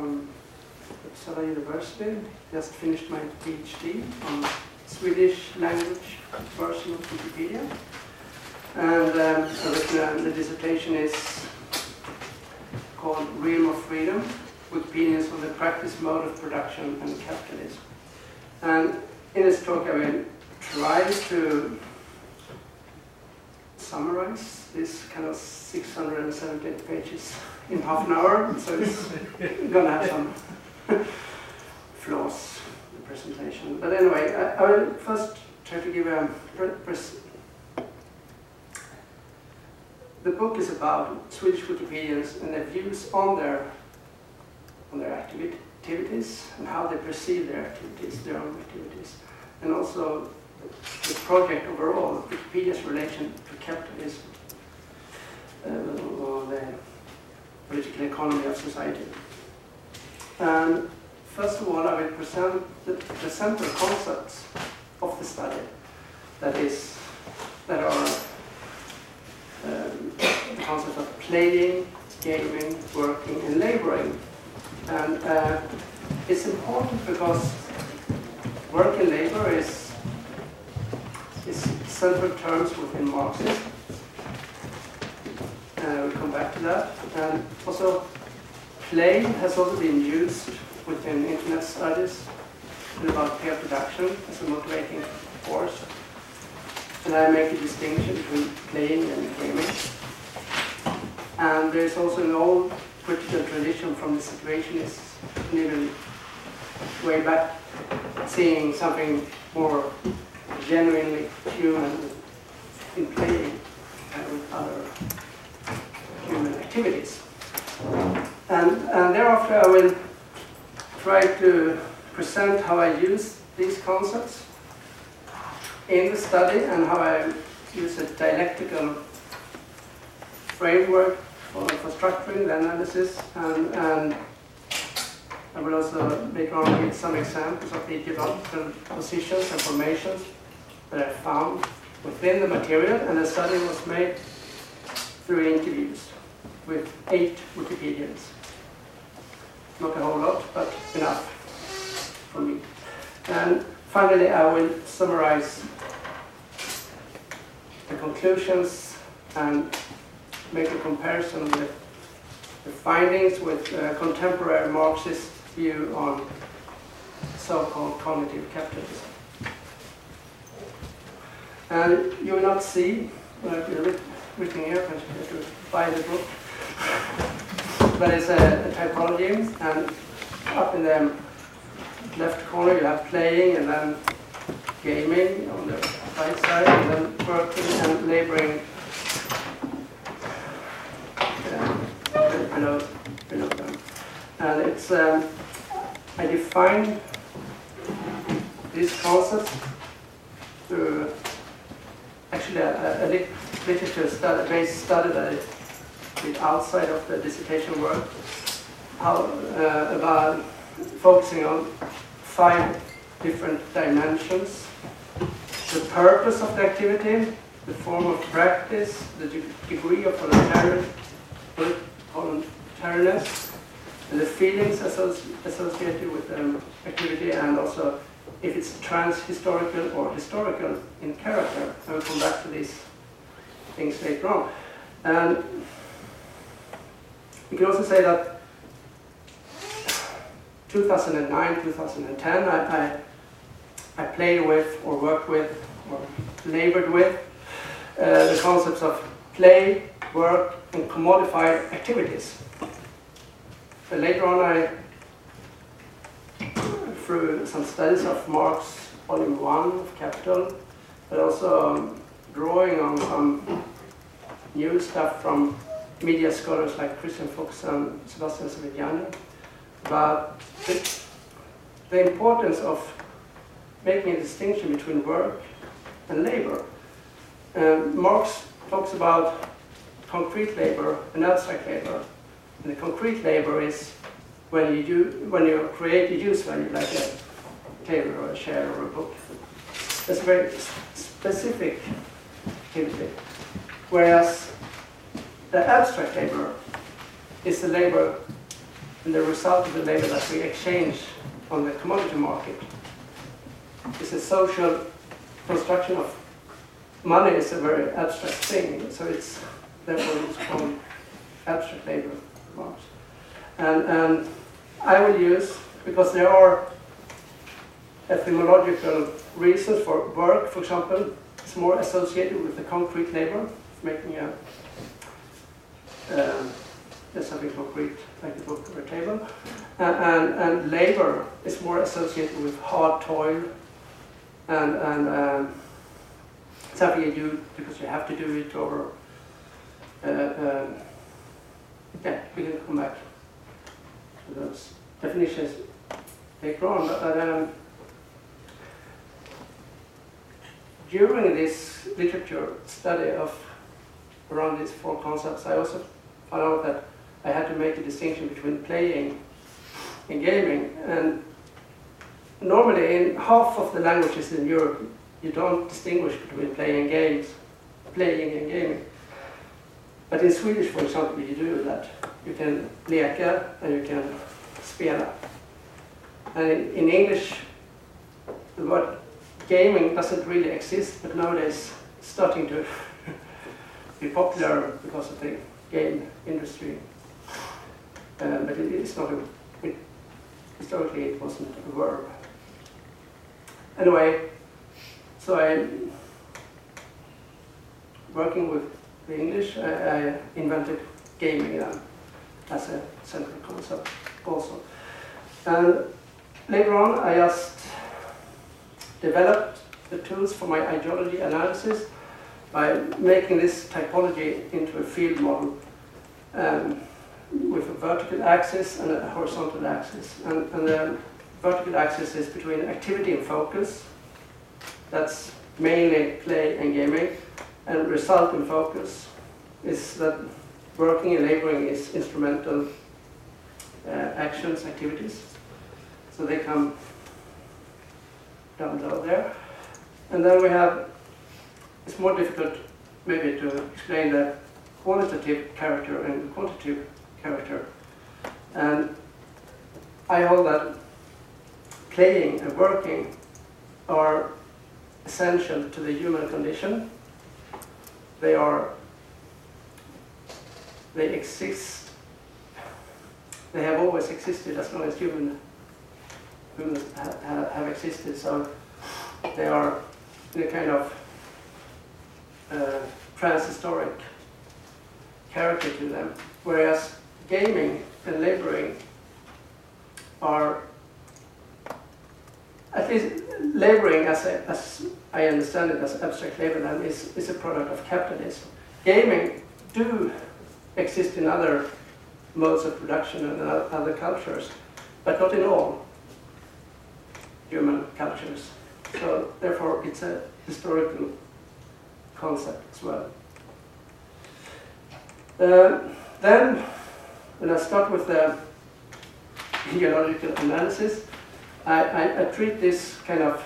from Uppsala University. Just finished my PhD on Swedish language version of Wikipedia. And the dissertation is called Realm of Freedom, Wikipedians on the Practice, Mode of Production and Capitalism. And in this talk I will try to summarize this kind of 678 pages in half an hour, so it's going to have some flaws in the presentation. But anyway, I will first try to give a... The book is about Swedish Wikipedians and their views on their activities and how they perceive their activities, their own activities, and also the project overall, Wikipedia's relation to capitalism, or the political economy of society. And first of all, I will present the central concepts of the study, that are the concepts of playing, gaming, working, and laboring. And it's important because work and labor is central terms within Marxism. We'll come back to that. And also, play has also been used within internet studies and about peer production as a motivating force. And I make a distinction between playing and gaming. And there's also an old critical tradition from the situationists, and even way back, seeing something more genuinely human in playing with other human activities. And thereafter I will try to present how I use these concepts in the study and how I use a dialectical framework for structuring the analysis, and I will also later on give some examples of the ideological positions and formations that I found within the material. And the study was made through interviews with 8 Wikipedians. Not a whole lot, but enough for me. And finally, I will summarize the conclusions and make a comparison with the findings with contemporary Marxist view on so-called cognitive capitalism. And you will not see what I've written here, because you have to buy the book. But it's a typology, and up in the left corner you have playing, and then gaming on the right side, and then working and laboring below them. And it's I define these concepts through actually a literature-based study that I did outside of the dissertation work, about focusing on 5 different dimensions: the purpose of the activity, the form of practice, the degree of voluntariness, and the feelings associated with the activity, and also if it's trans-historical or historical in character. I will come back to these things later on. And we can also say that 2009, 2010, I played with, or worked with, or labored with the concepts of play, work, and commodified activities. But later on, through some studies of Marx, Volume 1 of Capital, but also drawing on some new stuff from media scholars like Christian Fuchs and Sebastian Savignani, about the importance of making a distinction between work and labor. Marx talks about concrete labor and abstract labor. And the concrete labor is when you create a use value, like a table or a chair or a book. That's a very specific activity. Whereas the abstract labor is the labor and the result of the labor that we exchange on the commodity market is a social construction of money. Is a very abstract thing, so therefore it's called abstract labor marks. And I will use, because there are etymological reasons for work, for example, it's more associated with the concrete labor, making something concrete, like a book or a table. And labor is more associated with hard toil and something you do because you have to do it, or yeah, we can come back to those definitions later on. But during this literature study of around these four concepts, I also found out that I had to make a distinction between playing and gaming. And normally in half of the languages in Europe, you don't distinguish between playing and gaming. But in Swedish, for example, you do that. You can leka and you can spela. And in English, the word gaming doesn't really exist, but nowadays it's starting to be popular because of the game industry. But it's not historically it wasn't a verb. Anyway, so I'm working with the English. I invented gaming then as a central concept also. And later on, I just developed the tools for my ideology analysis by making this typology into a field model with a vertical axis and a horizontal axis. And the vertical axis is between activity and focus. That's mainly play and gaming. And result and focus is that working and laboring is instrumental actions, activities. So they come down below there. And then we have, it's more difficult maybe to explain the qualitative character and the quantitative character. And I hold that playing and working are essential to the human condition. They exist. They have always existed as long as humans have existed. So they are in a kind of transhistoric character to them. Whereas gaming and laboring are, at least laboring as I understand it as abstract labor then, is a product of capitalism. Gaming do exist in other modes of production and other cultures, but not in all human cultures. So therefore it's a historical concept as well. Then, when I start with the ideological analysis, I treat this kind of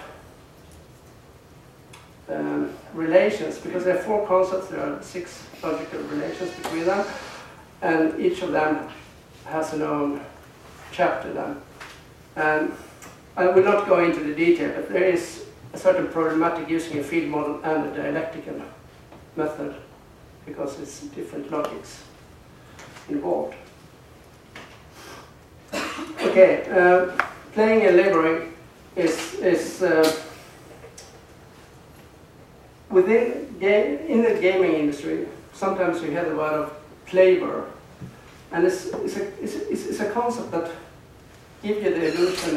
relations, because there are four concepts, there are 6 logical relations between them, and each of them has an own chapter then. And I will not go into the detail, but there is a certain problematic using a field model and a dialectical method, because it's different logics involved. Okay, playing and laboring is in the gaming industry. Sometimes you hear the word of playver, and it's a concept that gives you the illusion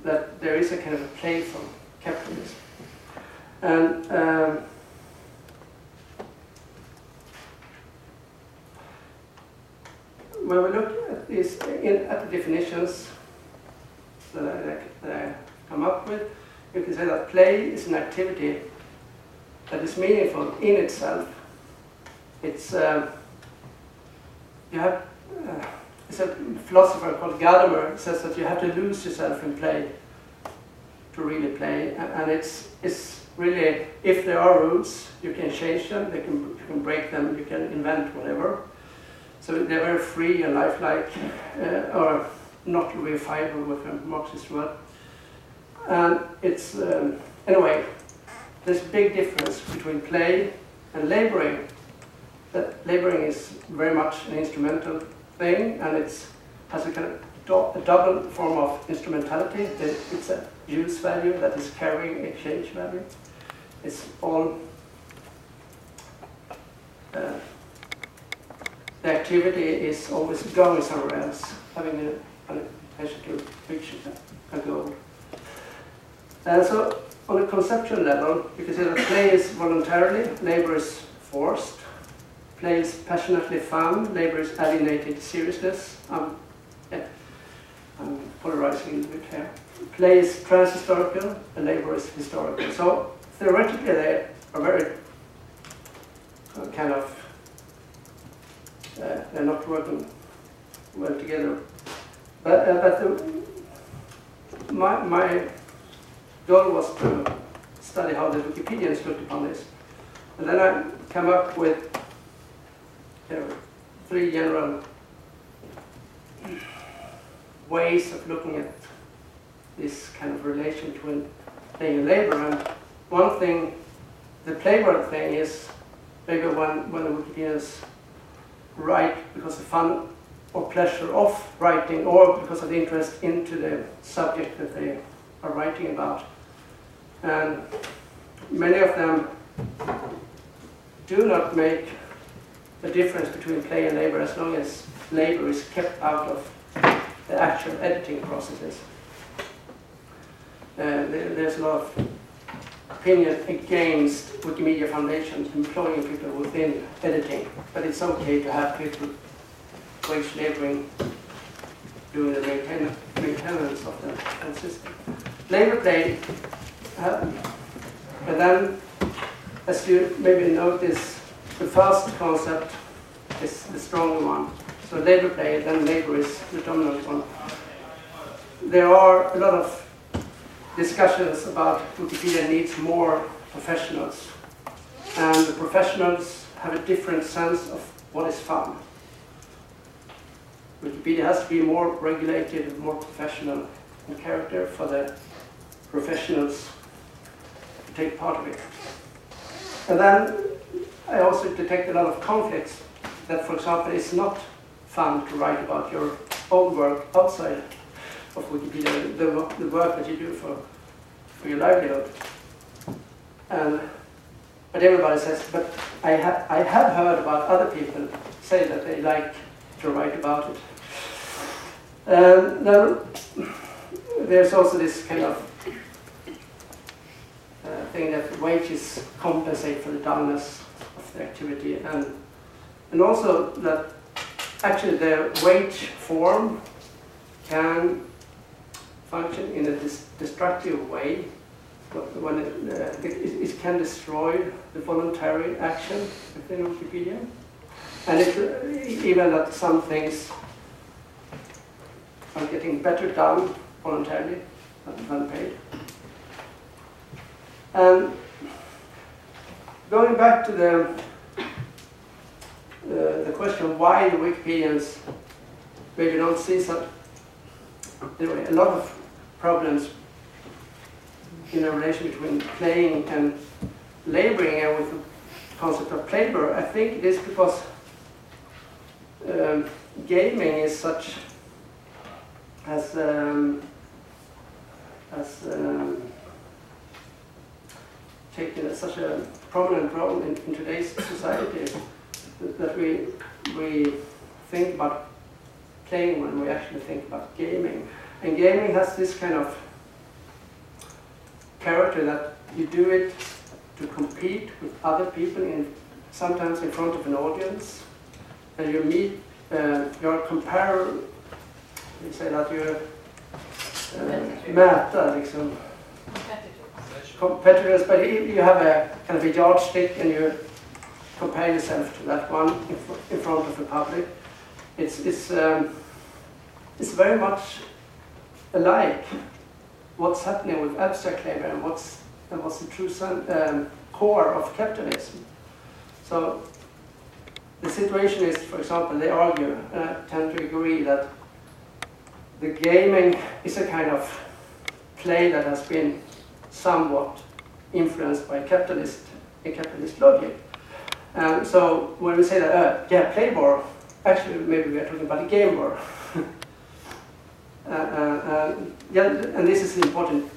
that there is a kind of a play from capitalism. And when we look at this at the definitions that I come up with, you can say that play is an activity that is meaningful in itself. It's it's a philosopher called Gadamer says that you have to lose yourself in play to really play, and it's really, if there are rules, you can change them, you can break them, you can invent whatever. So they're very free and lifelike, or not verifiable with a Marxist word. And it's, anyway, there's a big difference between play and laboring. That laboring is very much an instrumental thing, and it has a kind of a double form of instrumentality. It's a use value that is carrying exchange value. It's all the activity is always going somewhere else, having an intention to reach a goal. And so, on a conceptual level, you can say that play is voluntarily, labor is forced. Play is passionately fun, labor is alienated seriousness. I'm polarizing a little bit here. Play is trans-historical, and labor is historical. So theoretically they are very kind of, they're not working well together. But my goal was to study how the Wikipedians looked upon this. And then I came up with three general ways of looking at this kind of relation between play and labor. And one thing, the playwright thing is maybe when the Wikipedians write because of fun or pleasure of writing, or because of the interest into the subject that they are writing about. And many of them do not make a difference between play and labor as long as labor is kept out of the actual editing processes. There's a lot of opinion against Wikimedia Foundation employing people within editing, but it's okay to have people wage laboring doing the maintenance of the system. Labor play, and then as you maybe notice, the first concept is the stronger one. So labor play, then labor is the dominant one. There are a lot of discussions about Wikipedia needs more professionals. And the professionals have a different sense of what is fun. Wikipedia has to be more regulated, more professional in character for the professionals to take part of it. And then I also detect a lot of conflicts that, for example, it's not fun to write about your own work outside of Wikipedia, the work that you do for your livelihood. But everybody says, but I have heard about other people say that they like to write about it. Now, there's also this kind of thing that wages compensate for the dullness of the activity, and also that actually the wage form can function in a destructive way when it can destroy the voluntary action within Wikipedia, and even that some things are getting better done voluntarily than paid. And going back to the question why the Wikipedians maybe don't see such, anyway, a lot of problems in a relation between playing and laboring, and with the concept of labor, I think it is because gaming is has taken such a prominent role in today's society that we think about playing when we actually think about gaming. And gaming has this kind of character that you do it to compete with other people, sometimes in front of an audience, and you meet your comparer. You say that you're mäta, liksom. Competitors, but you have a kind of a yardstick and you compare yourself to that one in front of the public. It's very much alike what's happening with abstract labor and what's the true core of capitalism. So the situation is, for example, they argue, and I tend to agree, that the gaming is a kind of play that has been somewhat influenced by capitalist logic. And so when we say that, yeah, play war, actually maybe we are talking about a game war. Yeah, and this is important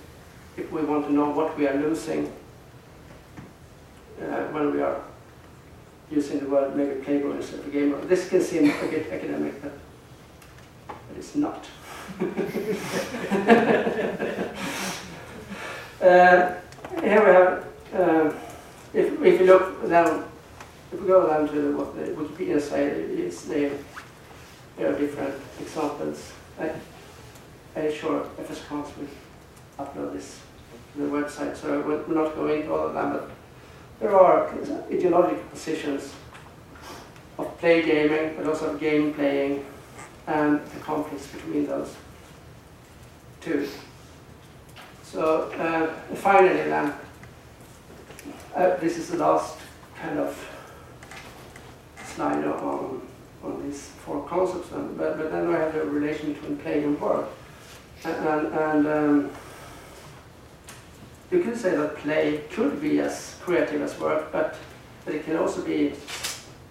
if we want to know what we are losing when we are using the word maybe play war instead of game war. This can seem a bit academic, but it's not. Here we have, if we look down, if we go down to what the Wikipedia say, there are different examples. I'm sure FSCONS will upload this to the website, so we're not going into all of them, but there are ideological positions of play gaming, but also of game playing, and the conflicts between those two. So finally then, this is the last kind of slide on these four concepts, but then we have the relation between play and work. And you could say that play could be as creative as work, but it can also be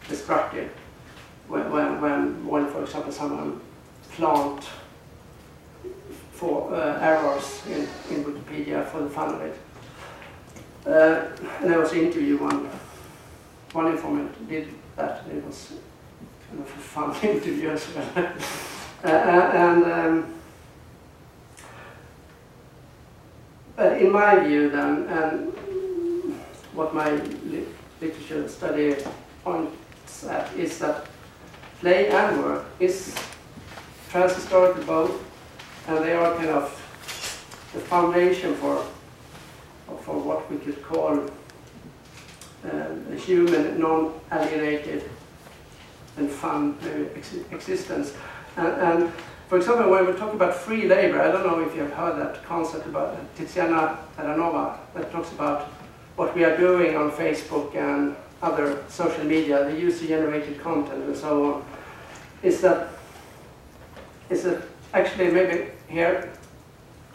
destructive when for example, someone plant for errors in Wikipedia for the fun of it. And I was interviewing one informant did that, and it was kind of a fun interview as well. But in my view then, and what my literature study points at, is that play and work is transhistorical both, and they are kind of the foundation for what we could call a human, non-alienated and fun existence. And for example, when we talk about free labor, I don't know if you've heard that concept about Tiziana Taranova that talks about what we are doing on Facebook and other social media, the user-generated content and so on. Is that actually maybe here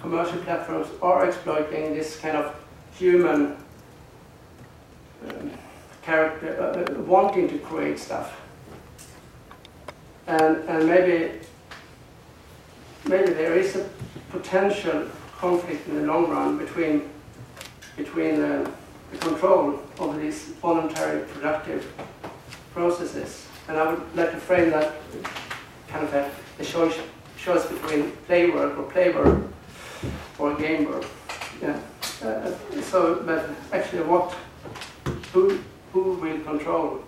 commercial platforms are exploiting this kind of human character, wanting to create stuff, and maybe there is a potential conflict in the long run between the control of these voluntary productive processes. And I would like to frame that kind of a choice between play work or game work. Yeah. But actually, who will control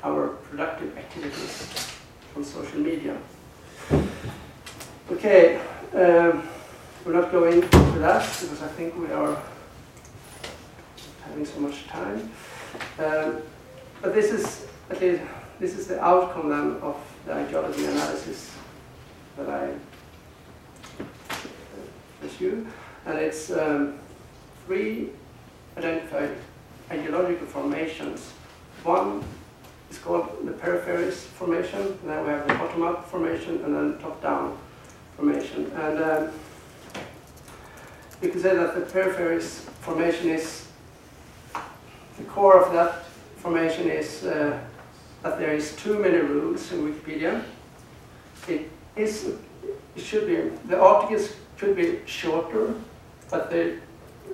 our productive activities on social media? Okay, we're not going into that because I think we are having so much time. But this is the outcome then of the ideology analysis that I pursue, and it's three identified ideological formations. One is called the peripheries formation, and then we have the bottom-up formation, and then top-down formation. And you can say that the peripheries formation is, the core of that formation is that there is too many rules in Wikipedia. The articles should be shorter, but they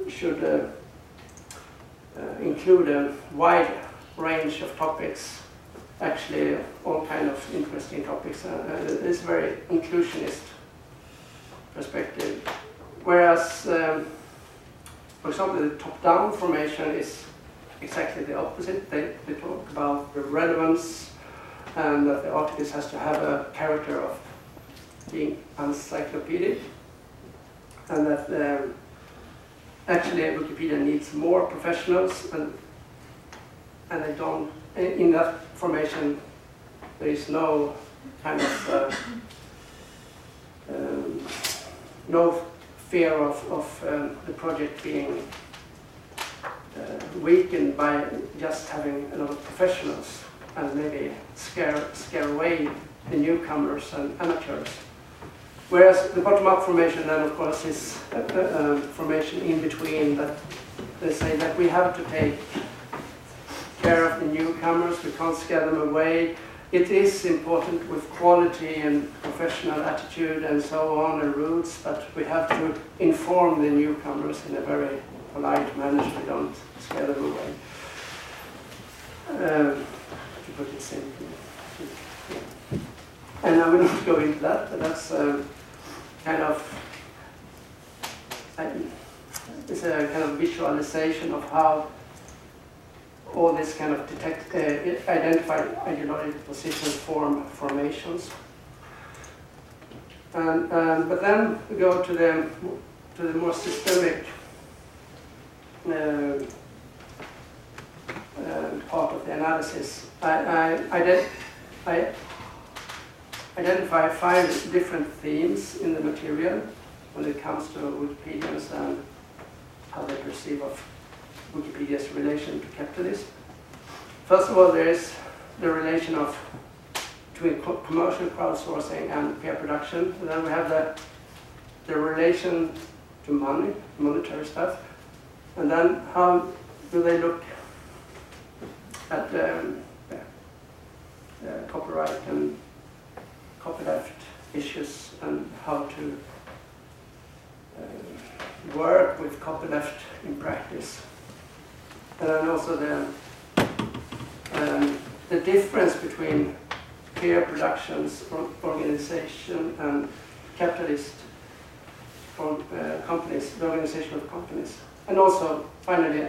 should include a wide range of topics, actually all kind of interesting topics. It's a very inclusionist perspective. Whereas, for example, the top-down formation is exactly the opposite. They talk about the relevance, and that the articles has to have a character of being encyclopedic, and that actually Wikipedia needs more professionals, and they don't. In that formation, there is no kind of no fear of the project being weakened by just having a lot of professionals. and maybe scare away the newcomers and amateurs. Whereas the bottom-up formation then, of course, is formation in between, that they say that we have to take care of the newcomers, we can't scare them away. It is important with quality and professional attitude and so on and roots, but we have to inform the newcomers in a very polite manner so we don't scare them away. To put it simply. And I will not go into that, but that's kind of it's a kind of visualization of how all this kind of identified ideological positions form formations. But then we go to the more systemic part of the analysis. I identify 5 different themes in the material when it comes to Wikipedians and how they perceive of Wikipedia's relation to capitalism. First of all, there is the relation between commercial crowdsourcing and peer production. And then we have the relation to money, monetary stuff. And then how do they look at copyright and copyleft issues and how to work with copyleft in practice. And then also the difference between peer productions, organization, and capitalist companies, the organization of companies. And also, finally,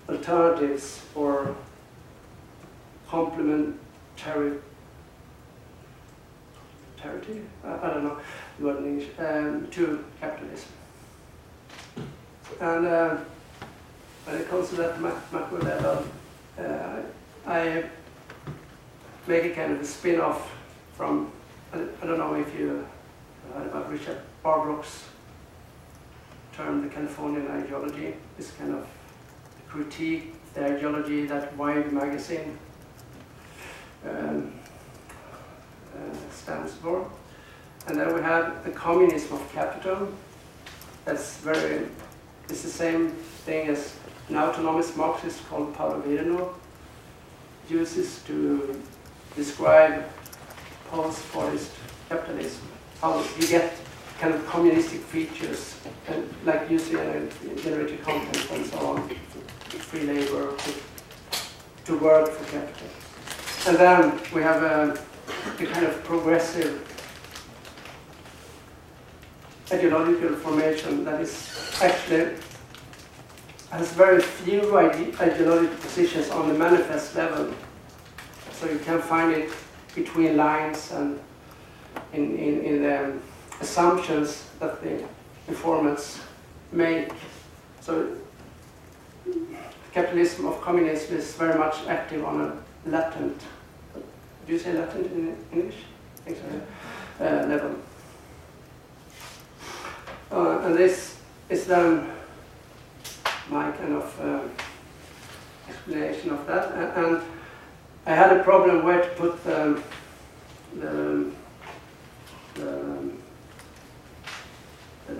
alternatives or complementary, I don't know the word in English, to capitalism. And when it comes to that macro level, I make a kind of a spin-off from, I don't know if you heard about Richard Barbrook's term, the Californian ideology. This kind of critique the ideology that Wired magazine stands for. And then we have the communism of capital. It's the same thing as an autonomous Marxist called Paulo Virno uses to describe post-Fordist capitalism. How you get kind of communistic features, and like user-generated content and so on, free labor, to work for capital. And then we have a kind of progressive ideological formation that is actually has very few ideological positions on the manifest level. So you can find it between lines and in the assumptions that the informants make. So capitalism of communism is very much active on a latent, do you say latent in English? I think so, level. And this is then my kind of explanation of that. And I had a problem where to put the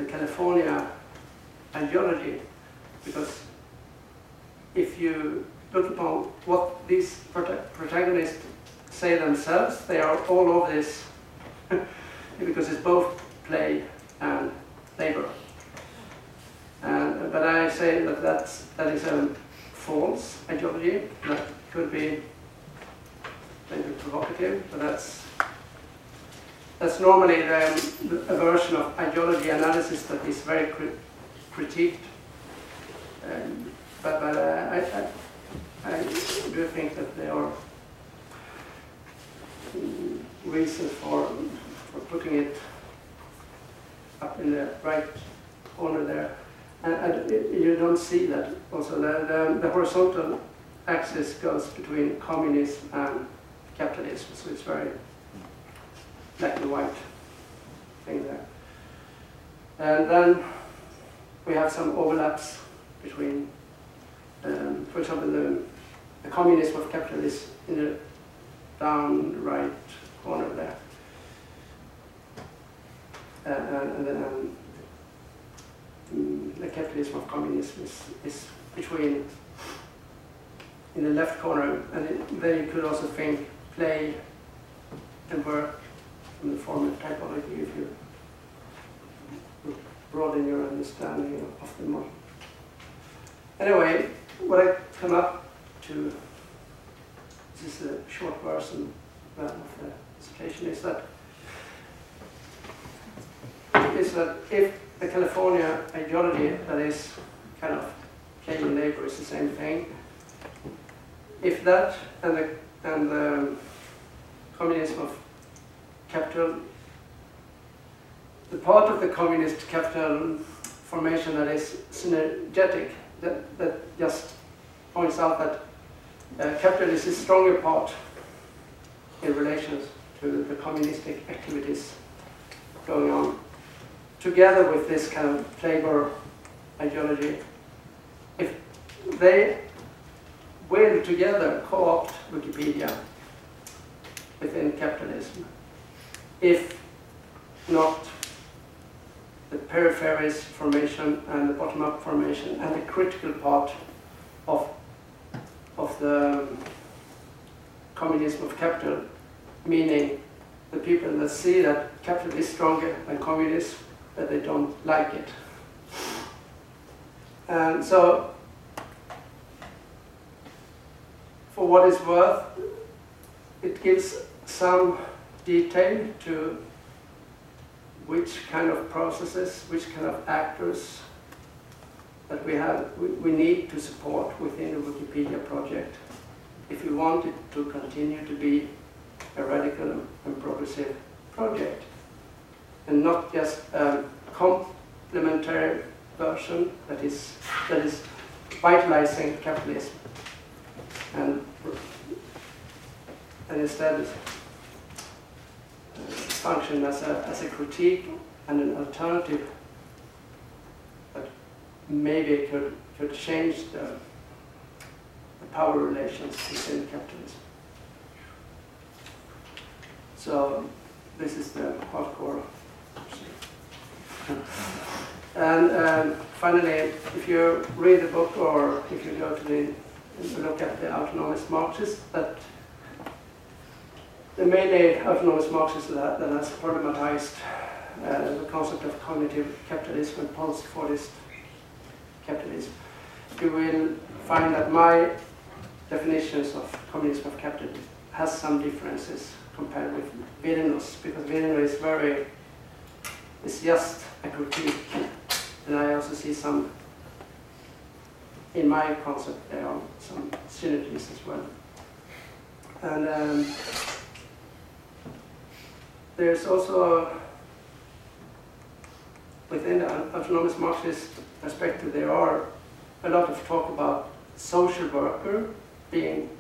California ideology, because if you look upon what these protagonists say themselves, they are all over this because it's both play and labor. But I say that is a false ideology. That could be maybe provocative, but that's normally a version of ideology analysis that is very critiqued. But I do think that there are reasons for putting it up in the right corner there. And you don't see that. Also, the horizontal axis goes between communism and capitalism, so it's very black and white thing there. And then we have some overlaps between, for example, the communism of capital is in the down right corner there. And the capitalism of communism is between, in the left corner, and then you could also think play and work in the form of typology if you broaden your understanding of the model. Anyway, what I come up to, this is a short version of the dissertation, is that if the California ideology, that is kind of playing labor, is the same thing, if that and the communism of capital, the part of the communist capital formation that is synergetic, that just points out that capital is a stronger part in relation to the communistic activities going on, together with this kind of labor ideology. If they will together co-opt Wikipedia within capitalism, if not the peripheries formation and the bottom-up formation and the critical part of the communism of capital, meaning the people that see that capital is stronger than communism, that they don't like it. And so, for what it's worth, it gives some detail to which kind of processes, which kind of actors that we need to support within the Wikipedia project if we want it to continue to be a radical and progressive project, and not just a complementary version that is vitalizing capitalism, and instead function as a critique and an alternative that maybe could change the power relations within capitalism. So this is the hardcore. And finally, if you read the book or if you go to look at the autonomous Marxists, that the mainly autonomous Marxists that has problematized the concept of cognitive capitalism and post-Fordist capitalism, you will find that my definitions of communism of capital has some differences compared with Virino's, because Virino is just a critique, and I also see some, in my concept, there are some synergies as well. And there's also, within the autonomous Marxist perspective, there are a lot of talk about social worker being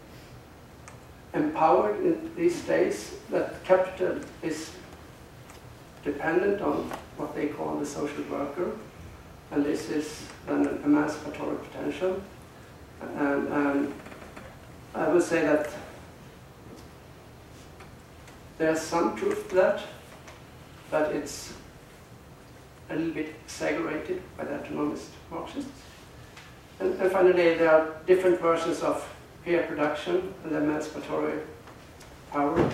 empowered in these days, that capital is dependent on what they call the social worker, and this is an emancipatory potential. And I would say that there's some truth to that, but it's a little bit exaggerated by the autonomous Marxists. And finally, there are different versions of peer production and emancipatory power of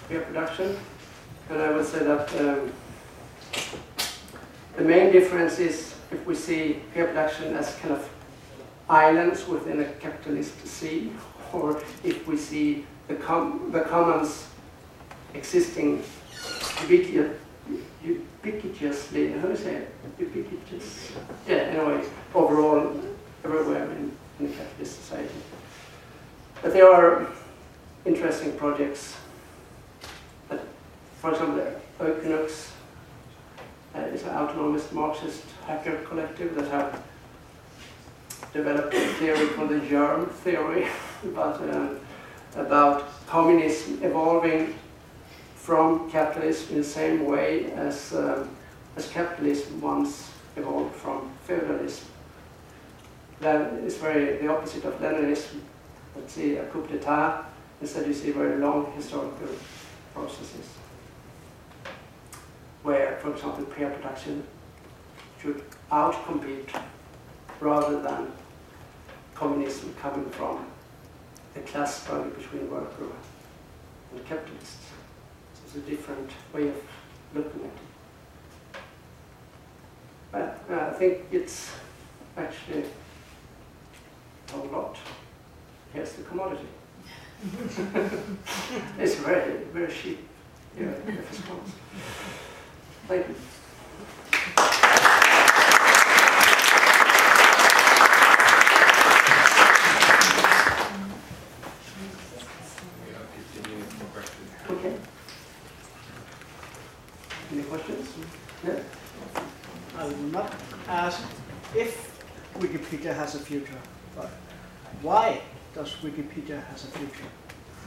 peer production. And I would say that the main difference is if we see peer production as kind of islands within a capitalist sea, or if we see the commons existing ubiquitously, how do you say it? Ubiquitous? Yeah, anyway, overall, everywhere in the capitalist society. But there are interesting projects. That, for example, Equinox is an autonomous Marxist hacker collective that have developed a theory called the germ theory about communism evolving from capitalism in the same way as capitalism once evolved from feudalism. That is the opposite of Leninism, let's say, a coup d'etat. Instead, you see very long historical processes where, for example, peer production should outcompete rather than communism coming from the class struggle between worker and capitalists. So it's a different way of looking at it. But I think it's actually a lot. Here's the commodity. It's very, very cheap here at FSCONS. Thank you. Okay. Any questions? Yeah. I will not ask if Wikipedia has a future, but why does Wikipedia has a future?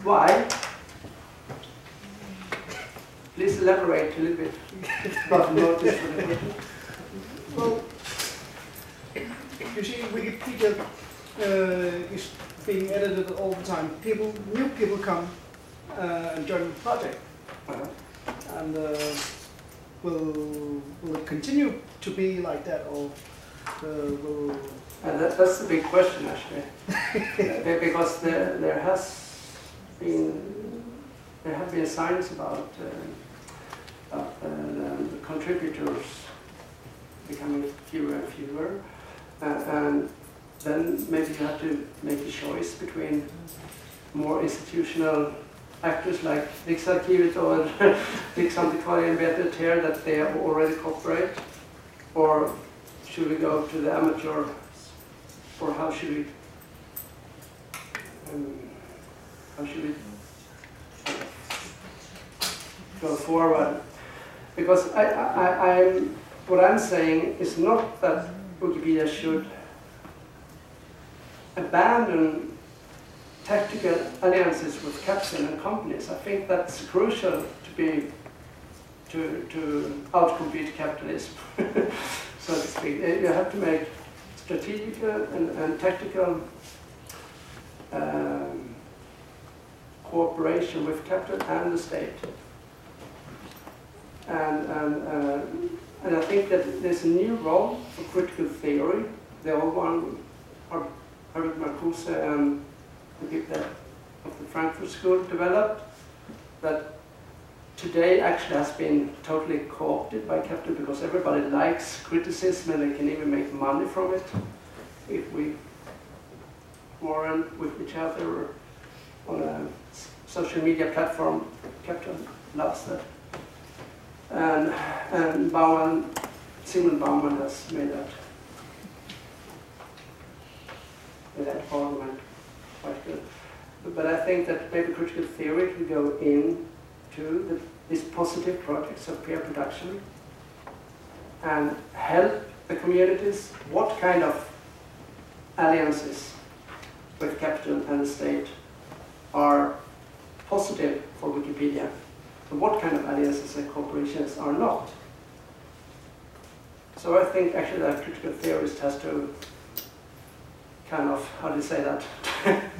Why? Please elaborate a little bit about the motive for the question. Well, you see, Wikipedia is being edited all the time. New people come and join the project. And will it continue to be like that, or will... That's the big question, actually, because there have been signs about the contributors becoming fewer and fewer, and then maybe you have to make a choice between more institutional actors like Riksarkivet or Riksantikvarieämbetet here that they have already cooperate, or should we go to the amateur, or how should we go forward? Because what I'm saying is not that Wikipedia should abandon tactical alliances with capital and companies. I think that's crucial to outcompete capitalism, so to speak. You have to make strategic and tactical cooperation with capital and the state. And I think that there's a new role for critical theory. The old one, Arwid Marcuse and the people of the Frankfurt School developed, that today actually has been totally co-opted by capital, because everybody likes criticism and they can even make money from it. If we warn with each other on a social media platform, capital loves that. And Simon Bauman has made that argument quite good. But I think that maybe critical theory can go into these positive projects of peer production and help the communities. What kind of alliances with capital and the state are positive for Wikipedia, and what kind of alliances and corporations are not? So I think actually that critical theorist has to kind of, how do you say that,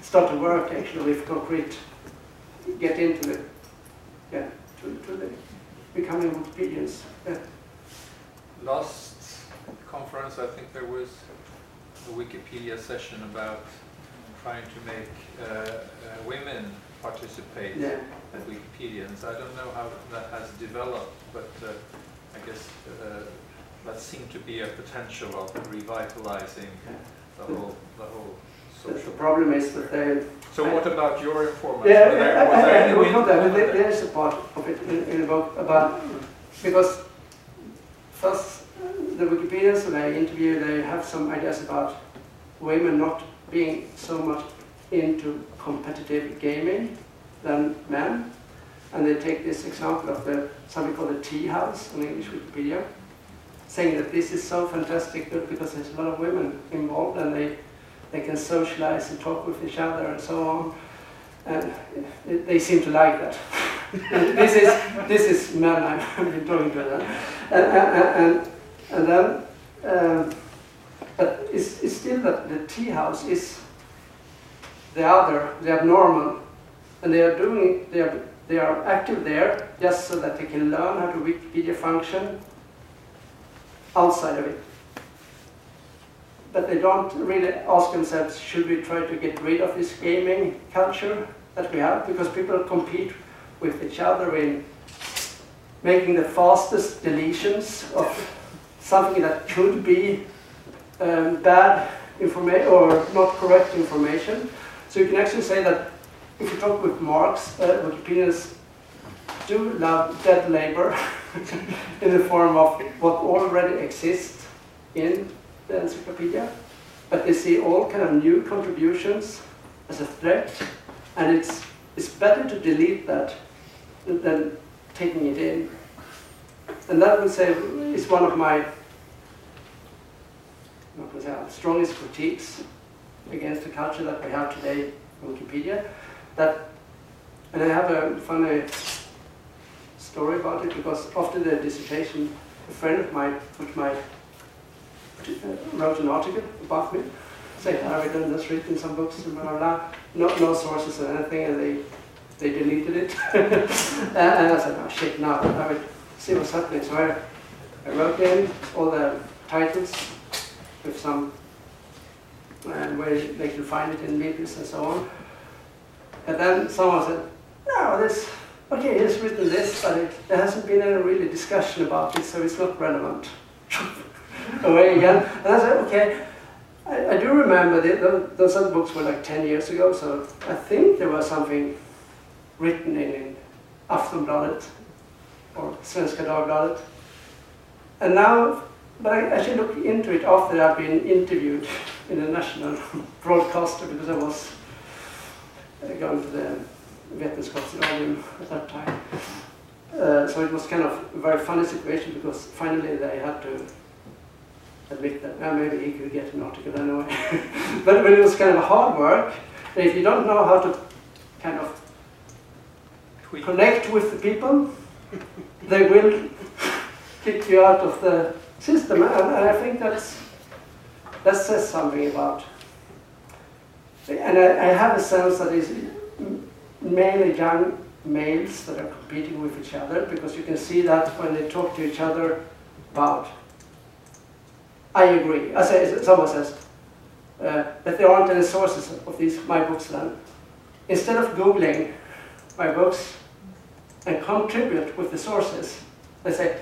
start to work actually with concrete, get into it, to the becoming Wikipedians. Yeah. Last conference, I think there was a Wikipedia session about trying to make women participate at Wikipedians. I don't know how that has developed, but I guess that seemed to be a potential of revitalizing the whole social. The problem is that they... So what about your informants? There's a part of it in the book about, because first the Wikipedians when I interview, they have some ideas about women not being so much into competitive gaming than men, and they take this example of something called the tea house on English Wikipedia, saying that this is so fantastic because there's a lot of women involved and they can socialize and talk with each other and so on, and they seem to like that. this is men I've been talking to them, and then but it's still that the tea house is the other, the abnormal, and they are active there just so that they can learn how to Wikipedia function outside of it. But they don't really ask themselves, should we try to get rid of this gaming culture that we have? Because people compete with each other in making the fastest deletions of something that could be bad information or not correct information. So you can actually say that if you talk with Marx, Wikipedians do love dead labor in the form of what already exists in the encyclopedia, but they see all kind of new contributions as a threat, and it's better to delete that than taking it in. And that, I would say, is one of my strongest critiques against the culture that we have today in Wikipedia. And I have a funny story about it, because after the dissertation, a friend of mine wrote an article about me, saying Arwid has written some books and blah, blah, blah. No sources or anything, and they deleted it. And I said, oh shit, now I would see what's happening. So I wrote in all the titles with some where they can find it in Libris and so on. And then someone said, no, okay, he's written this, but there hasn't been any really discussion about it, so it's not relevant. Away again. And I said, okay, I do remember those other books were like 10 years ago, so I think there was something written in Aftonbladet or Svenska Dagbladet. And now, but I actually looked into it after I've been interviewed in a national broadcaster, because I was going to the Vetenskapsradion at that time. So it was kind of a very funny situation, because finally they had to admit that maybe he could get an article anyway. but it was kind of hard work. And if you don't know how to kind of connect with the people, they will kick you out of the system. And I think that says something about. And I have a sense that it's mainly young males that are competing with each other, because you can see that when they talk to each other about, I agree. Someone says that there aren't any sources of my books then. Instead of Googling my books and contribute with the sources, they say,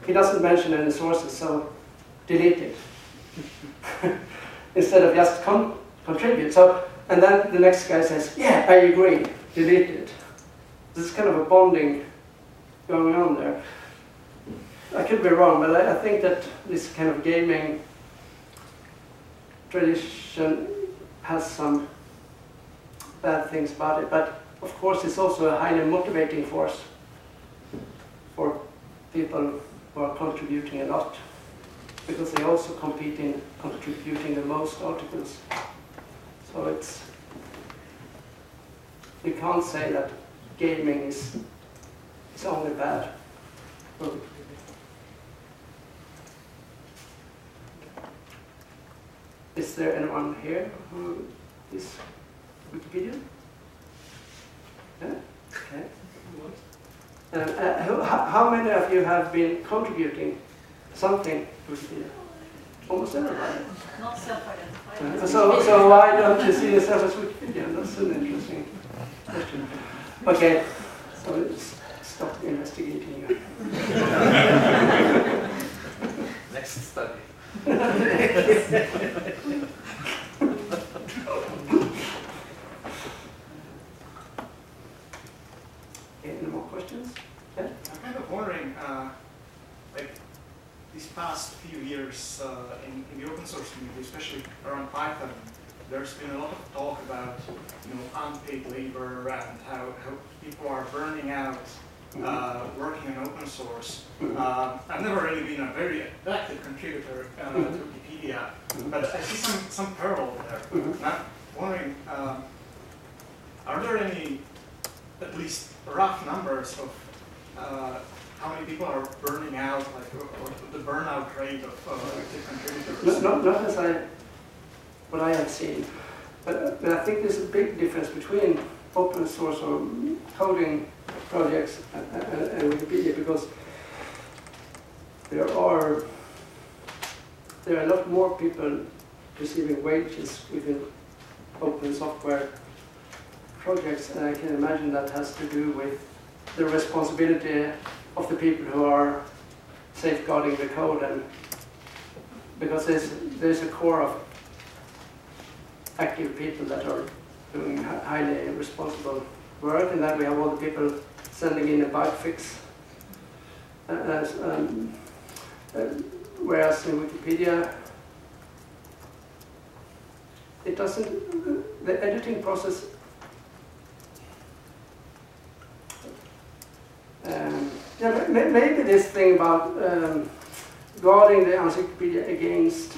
he doesn't mention any sources, so delete it. Instead of just contribute. So, and then the next guy says, yeah, I agree, delete it. There's kind of a bonding going on there. I could be wrong, but I think that this kind of gaming tradition has some bad things about it. But of course, it's also a highly motivating force for people who are contributing a lot, because they also compete in contributing the most articles. So you can't say that gaming is only bad. Is there anyone here who is Wikipedia? Yeah? Okay. How many of you have been contributing something to Wikipedia? Almost everybody. Not self-identified. So why don't you see yourself as Wikipedia? That's an interesting question. Okay, so let's stop investigating you. Next study. Any more questions? Yeah? I'm kind of wondering, like these past few years in the open source community, especially around Python, there's been a lot of talk about unpaid labor and how people are burning out working in open source. I've never really been a very active contributor to Wikipedia, but I see some parallel there. And I'm wondering, are there any, at least rough numbers of how many people are burning out, like or the burnout rate of active contributors? Not as what I have seen. But I think there's a big difference between open source or coding projects and Wikipedia, because there are a lot more people receiving wages within open software projects, and I can imagine that has to do with the responsibility of the people who are safeguarding the code, and because there's a core of active people that are doing highly responsible work, and then we have all the people sending in a bug fix. Whereas in Wikipedia, it doesn't, the editing process, maybe this thing about guarding the encyclopedia against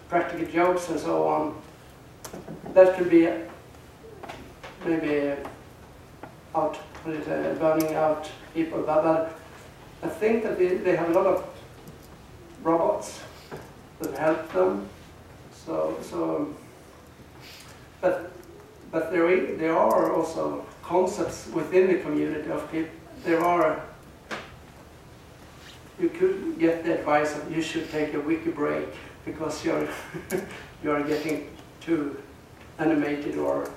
practical jokes and so on, that could be maybe burning out people, but I think that they have a lot of robots that help them. But there are also concepts within the community of people. You could get the advice of you should take a wiki break because you're getting too animated or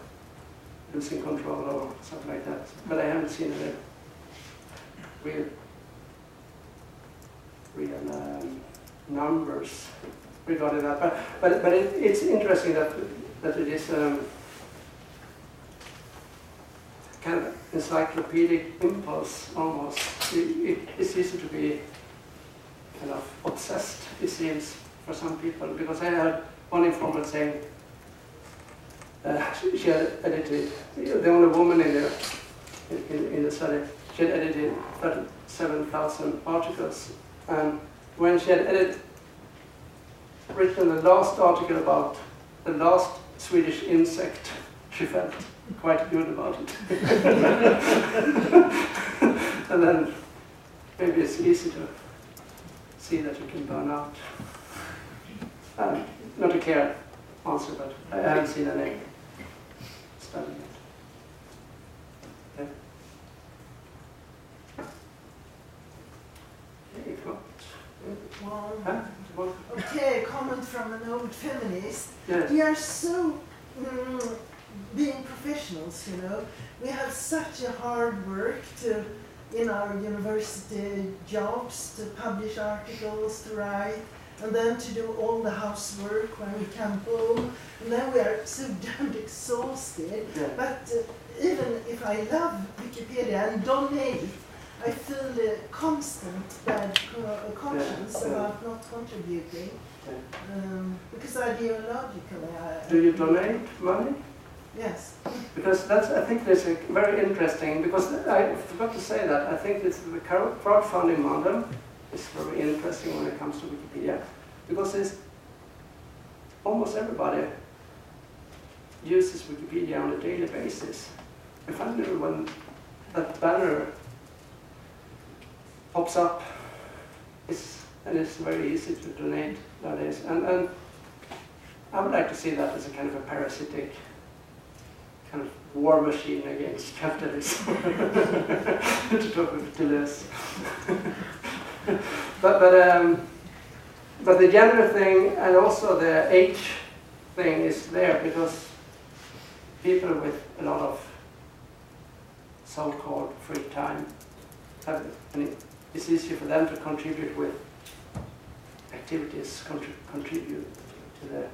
losing control or something like that. But I haven't seen any real numbers regarding that. But it's interesting that it is kind of encyclopedic impulse almost. It's easy to be kind of obsessed, it seems, for some people, because I heard one informant saying she had edited, the only woman in the study, she had edited 37,000 articles, and when she had written the last article about the last Swedish insect, she felt quite good about it. And then maybe it's easy to see that you can burn out. Not a clear answer, but I haven't seen any study yet. Okay, if not. Okay, comment from an old feminist. Yes. We are so being professionals, you know. We have such a hard work in our university jobs to publish articles, to write, and then to do all the housework when we come home. And then we are so damned exhausted. Yeah. But even if I love Wikipedia and donate, I feel a constant bad conscience about not contributing. Because ideologically Do you donate money? Yes. Because I think that's a very interesting, because I forgot to say that, I think it's the crowdfunding model is very interesting when it comes to Wikipedia, because almost everybody uses Wikipedia on a daily basis. And finally, when that banner pops up, it's very easy to donate nowadays. And I would like to see that as a kind of a parasitic kind of war machine against capitalism, to talk a bit less. But the gender thing and also the age thing is there because people with a lot of so-called free time and it's easier for them to contribute with activities, contribute to the.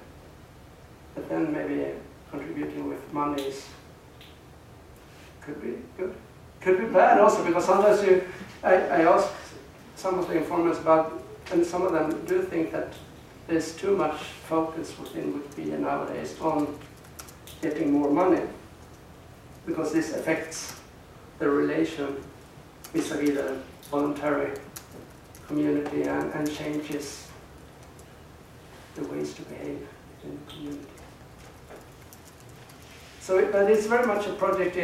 But then maybe contributing with money could be good. Could be bad also, because sometimes I ask some of the informants about, and some of them do think that there's too much focus within Wikipedia nowadays on getting more money, because this affects the relation vis-a-vis the voluntary community and changes the ways to behave in the community. So but it's very much a project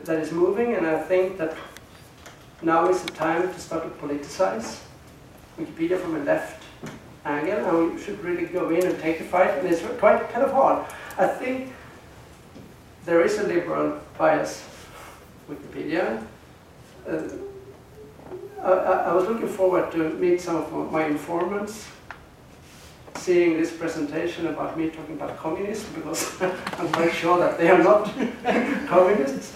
that is moving, and I think that now is the time to start to politicize Wikipedia from a left angle, and we should really go in and take the fight, and it's quite kind of hard. I think there is a liberal bias Wikipedia. I was looking forward to meet some of my informants, seeing this presentation about me talking about communism, because I'm quite sure that they are not communists.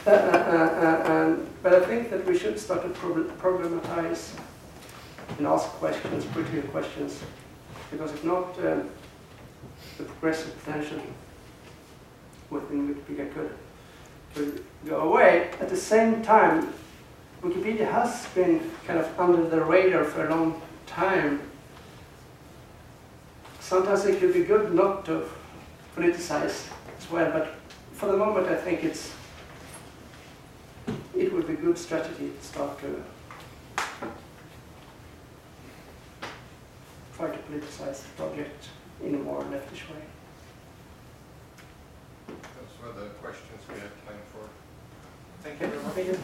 But I think that we should start to problematize and ask questions, critical questions, because if not, the progressive potential within Wikipedia could go away. At the same time, Wikipedia has been kind of under the radar for a long time. Sometimes it could be good not to politicize as well, but for the moment I think it would be a good strategy to start to try to politicize the project in a more leftish way. Those were the questions we had time for. Thank you very much. Thank you.